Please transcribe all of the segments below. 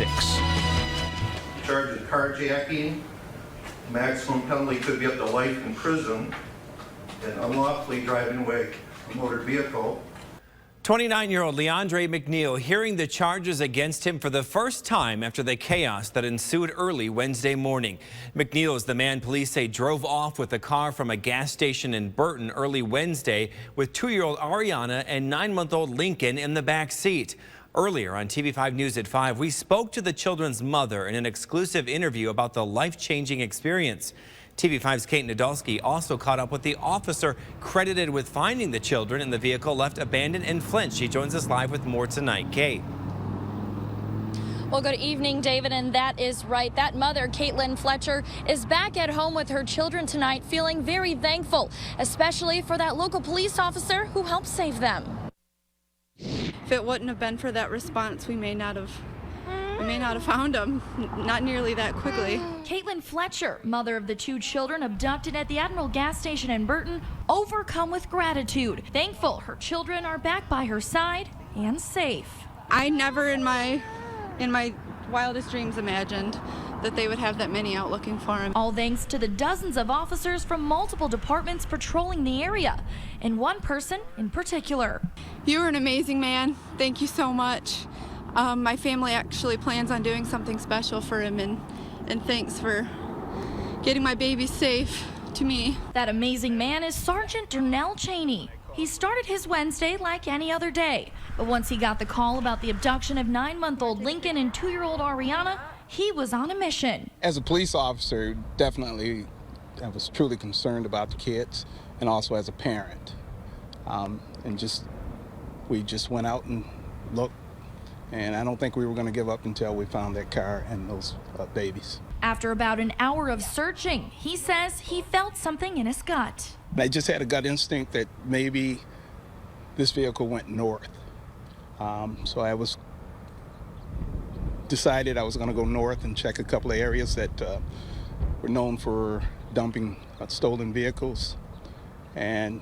politics. Charged with carjacking, maximum penalty could be up to life in prison, and unlawfully driving away a motor vehicle. 29-year-old Leandre McNeil hearing the charges against him for the first time after the chaos that ensued early Wednesday morning. McNeil is the man police say drove off with a car from a gas station in Burton early Wednesday with 2-year-old Ariana and 9-month-old Lincoln in the back seat. Earlier on TV5 News at 5, we spoke to the children's mother in an exclusive interview about the life-changing experience. TV5's Kate Nadolski also caught up with the officer credited with finding the children in the vehicle left abandoned in Flint. She joins us live with more tonight. Kate. Well, good evening, David, and that is right. That mother, Caitlin Fletcher, is back at home with her children tonight, feeling very thankful, especially for that local police officer who helped save them. If it wouldn't have been for that response, we may not have found them, not nearly that quickly. Caitlin Fletcher, mother of the 2 children abducted at the Admiral gas station in Burton, overcome with gratitude. Thankful her children are back by her side and safe. I never in my wildest dreams imagined that they would have that many out looking for him. All thanks to the dozens of officers from multiple departments patrolling the area, and one person in particular. You were an amazing man. Thank you so much. My family actually plans on doing something special for him, and thanks for getting my baby safe to me. That amazing man is Sergeant Darnell Cheney. He started his Wednesday like any other day, but once he got the call about the abduction of 9-month-old Lincoln and 2-year-old Ariana, he was on a mission. As a police officer, definitely I was truly concerned about the kids, and also as a parent. We just went out and looked. And I don't think we were going to give up until we found that car and those babies. After about an hour of searching, he says he felt something in his gut. I just had a gut instinct that maybe this vehicle went north. So I decided I was going to go north and check a couple of areas that were known for dumping stolen vehicles. And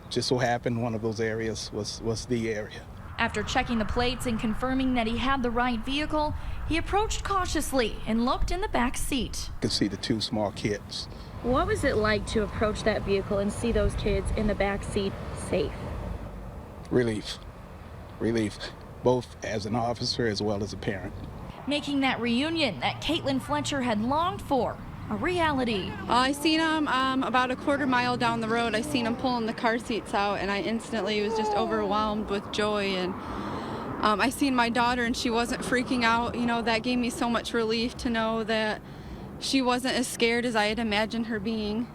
just so happened one of those areas was the area. After checking the plates and confirming that he had the right vehicle, he approached cautiously and looked in the back seat. You could see the 2 small kids. What was it like to approach that vehicle and see those kids in the back seat safe? Relief, both as an officer as well as a parent. Making that reunion that Caitlin Fletcher had longed for a reality. I seen him about a quarter mile down the road. I seen him pulling the car seats out, and I instantly was just overwhelmed with joy. And I seen my daughter, and she wasn't freaking out. You know, that gave me so much relief to know that she wasn't as scared as I had imagined her being.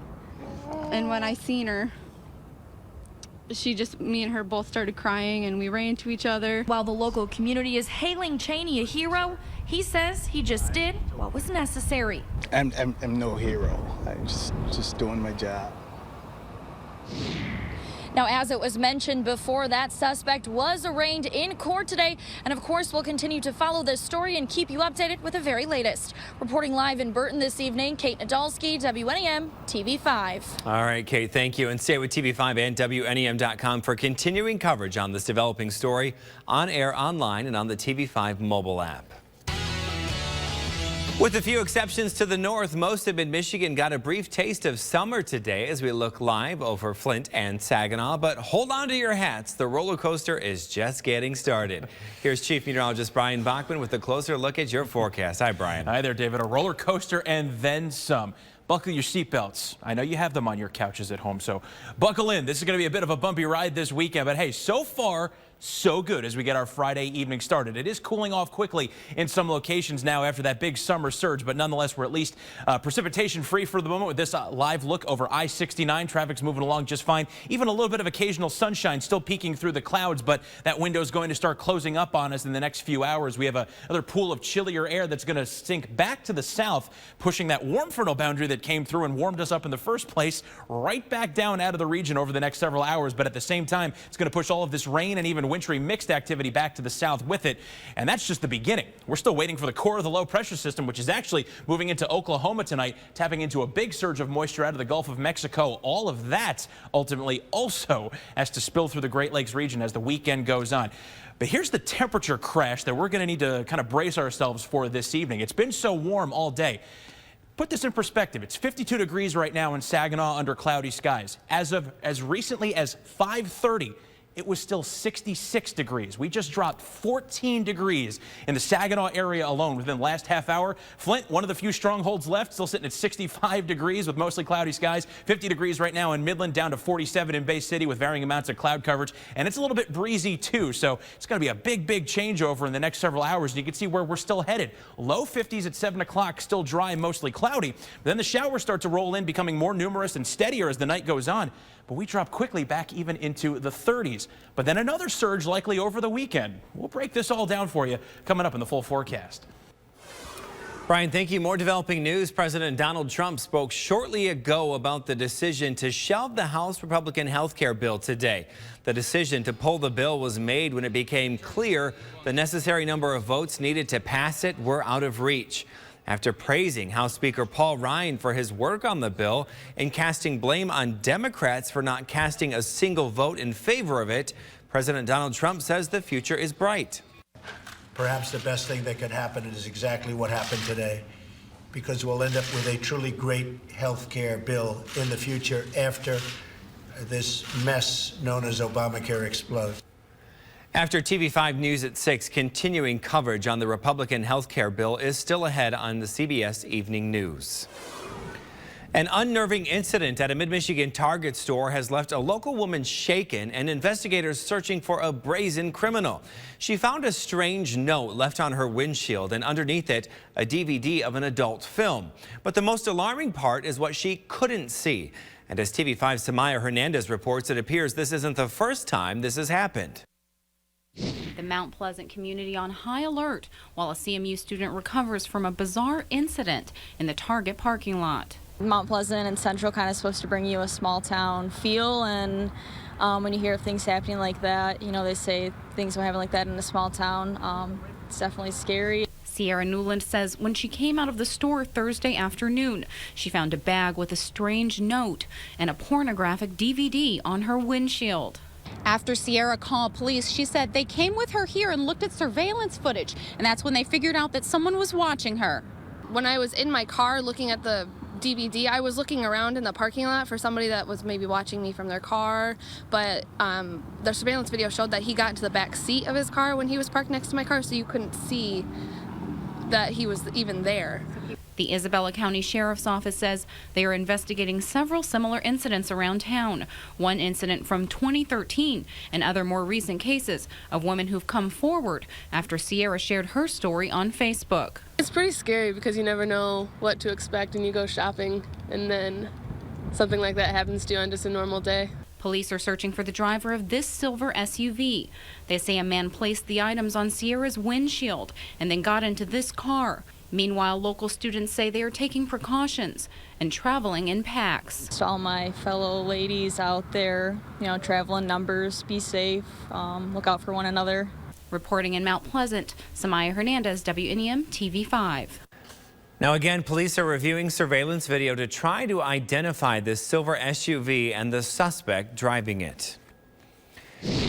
And when I seen her, me and her both started crying, and we ran to each other. While the local community is hailing Cheney a hero, he says he just did what was necessary. I'm no hero. I'm just doing my job. Now, as it was mentioned before, that suspect was arraigned in court today. And of course, we'll continue to follow this story and keep you updated with the very latest. Reporting live in Burton this evening, Kate Nadolski, WNEM-TV5. All right, Kate, thank you. And stay with TV5 and WNEM.com for continuing coverage on this developing story on air, online, and on the TV5 mobile app. With a few exceptions to the north, most of mid-Michigan got a brief taste of summer today as we look live over Flint and Saginaw. But hold on to your hats. The roller coaster is just getting started. Here's Chief Meteorologist Brian Bachman with a closer look at your forecast. Hi, Brian. Hi there, David. A roller coaster and then some. Buckle your seatbelts. I know you have them on your couches at home, so buckle in. This is going to be a bit of a bumpy ride this weekend, but hey, so far, so good as we get our Friday evening started. It is cooling off quickly in some locations now after that big summer surge, but nonetheless, we're at least precipitation free for the moment with this live look over I-69. Traffic's moving along just fine. Even a little bit of occasional sunshine still peeking through the clouds, but that window is going to start closing up on us in the next few hours. We have another pool of chillier air that's going to sink back to the south, pushing that warm frontal boundary that came through and warmed us up in the first place right back down out of the region over the next several hours. But at the same time, it's going to push all of this rain and even and wintry mixed activity back to the south with it. And that's just the beginning. We're still waiting for the core of the low pressure system, which is actually moving into Oklahoma tonight, tapping into a big surge of moisture out of the Gulf of Mexico. All of that ultimately also has to spill through the Great Lakes region as the weekend goes on. But here's the temperature crash that we're going to need to kind of brace ourselves for this evening. It's been so warm all day. Put this in perspective. It's 52 degrees right now in Saginaw under cloudy skies. As recently as 5:30, it was still 66 degrees. We just dropped 14 degrees in the Saginaw area alone within the last half hour. Flint, one of the few strongholds left, still sitting at 65 degrees with mostly cloudy skies. 50 degrees right now in Midland, down to 47 in Bay City with varying amounts of cloud coverage. And it's a little bit breezy too, so it's going to be a big changeover in the next several hours. And you can see where we're still headed. Low 50s at 7 o'clock, still dry, mostly cloudy. But then the showers start to roll in, becoming more numerous and steadier as the night goes on. But we drop quickly back even into the 30s. But then another surge likely over the weekend. We'll break this all down for you coming up in the full forecast. Brian, thank you. More developing news. President Donald Trump spoke shortly ago about the decision to shelve the House Republican health care bill today. The decision to pull the bill was made when it became clear the necessary number of votes needed to pass it were out of reach. After praising House Speaker Paul Ryan for his work on the bill and casting blame on Democrats for not casting a single vote in favor of it, President Donald Trump says the future is bright. Perhaps the best thing that could happen is exactly what happened today, because we'll end up with a truly great health care bill in the future after this mess known as Obamacare explodes. After TV5 News at 6, continuing coverage on the Republican health care bill is still ahead on the CBS Evening News. An unnerving incident at a mid-Michigan Target store has left a local woman shaken and investigators searching for a brazen criminal. She found a strange note left on her windshield and underneath it a DVD of an adult film. But the most alarming part is what she couldn't see. And as TV5's Samaya Hernandez reports, it appears this isn't the first time this has happened. The Mount Pleasant community on high alert while a CMU student recovers from a bizarre incident in the Target parking lot. Mount Pleasant and Central kind of supposed to bring you a small town feel, and when you hear of things happening like that, you know, they say things will happen like that in a small town. It's definitely scary. Sierra Newland says when she came out of the store Thursday afternoon, she found a bag with a strange note and a pornographic DVD on her windshield. After Sierra called police, she said they came with her here and looked at surveillance footage, and that's when they figured out that someone was watching her. When I was in my car looking at the DVD, I was looking around in the parking lot for somebody that was maybe watching me from their car, but the surveillance video showed that he got into the back seat of his car when he was parked next to my car, so you couldn't see that he was even there. The Isabella County Sheriff's Office says they are investigating several similar incidents around town. One incident from 2013 and other more recent cases of women who've come forward after Sierra shared her story on Facebook. It's pretty scary because you never know what to expect and you go shopping and then something like that happens to you on just a normal day. Police are searching for the driver of this silver SUV. They say a man placed the items on Sierra's windshield and then got into this car. Meanwhile, local students say they are taking precautions and traveling in packs. To all my fellow ladies out there, you know, travel in numbers, be safe, look out for one another. Reporting in Mount Pleasant, Samaya Hernandez, WNEM-TV5. Now again, police are reviewing surveillance video to try to identify this silver SUV and the suspect driving it.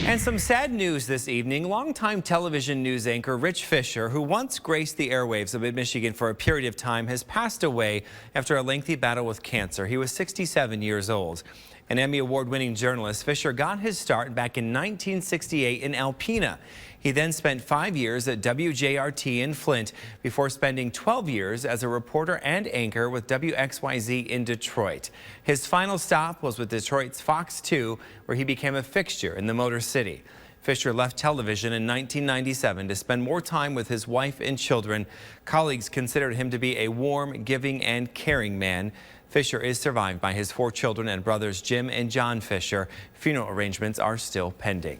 And some sad news this evening. Longtime television news anchor Rich Fisher, who once graced the airwaves of Mid-Michigan for a period of time, has passed away after a lengthy battle with cancer. He was 67 years old. An Emmy Award-winning journalist, Fisher got his start back in 1968 in Alpena. He then spent 5 years at WJRT in Flint before spending 12 years as a reporter and anchor with WXYZ in Detroit. His final stop was with Detroit's Fox 2, where he became a fixture in the Motor City. Fisher left television in 1997 to spend more time with his wife and children. Colleagues considered him to be a warm, giving, and caring man. Fisher is survived by his 4 children and brothers Jim and John Fisher. Funeral arrangements are still pending.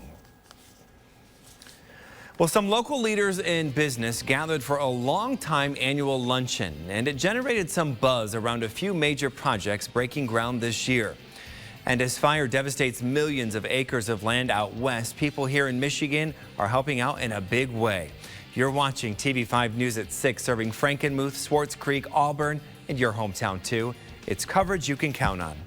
Well, some local leaders in business gathered for a long-time annual luncheon, and it generated some buzz around a few major projects breaking ground this year. And as fire devastates millions of acres of land out west, people here in Michigan are helping out in a big way. You're watching TV5 News at 6, serving Frankenmuth, Swartz Creek, Auburn, and your hometown too. It's coverage you can count on.